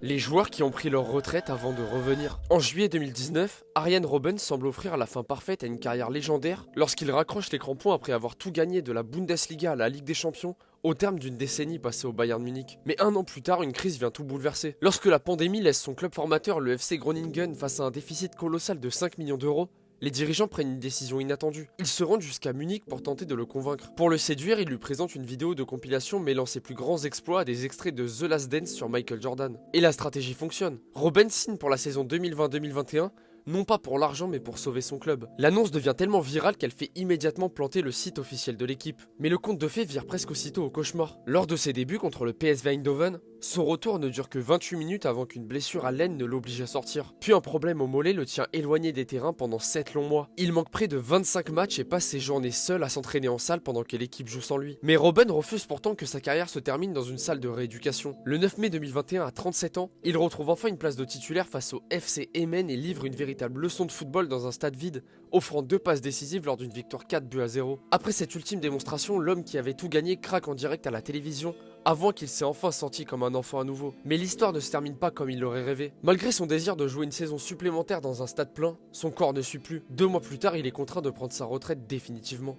Les joueurs qui ont pris leur retraite avant de revenir. En juillet 2019, Arjen Robben semble offrir la fin parfaite à une carrière légendaire lorsqu'il raccroche les crampons après avoir tout gagné de la Bundesliga à la Ligue des Champions au terme d'une décennie passée au Bayern Munich. Mais un an plus tard, une crise vient tout bouleverser. Lorsque la pandémie laisse son club formateur, le FC Groningen, face à un déficit colossal de 5 millions d'euros, les dirigeants prennent une décision inattendue. Ils se rendent jusqu'à Munich pour tenter de le convaincre. Pour le séduire, ils lui présentent une vidéo de compilation mêlant ses plus grands exploits à des extraits de The Last Dance sur Michael Jordan. Et la stratégie fonctionne. Robben signe pour la saison 2020-2021, non pas pour l'argent mais pour sauver son club. L'annonce devient tellement virale qu'elle fait immédiatement planter le site officiel de l'équipe. Mais le conte de fées vire presque aussitôt au cauchemar. Lors de ses débuts contre le PSV Eindhoven, son retour ne dure que 28 minutes avant qu'une blessure à l'aine ne l'oblige à sortir. Puis un problème au mollet le tient éloigné des terrains pendant 7 longs mois. Il manque près de 25 matchs et passe ses journées seul à s'entraîner en salle pendant que l'équipe joue sans lui. Mais Robben refuse pourtant que sa carrière se termine dans une salle de rééducation. Le 9 mai 2021, à 37 ans, il retrouve enfin une place de titulaire face au FC Emmen et livre une véritable leçon de football dans un stade vide, offrant 2 passes décisives lors d'une victoire 4-0. Après cette ultime démonstration, l'homme qui avait tout gagné craque en direct à la télévision, avouant qu'il s'est enfin senti comme un enfant à nouveau. Mais l'histoire ne se termine pas comme il l'aurait rêvé. Malgré son désir de jouer une saison supplémentaire dans un stade plein, son corps ne suit plus. 2 mois plus tard, il est contraint de prendre sa retraite définitivement.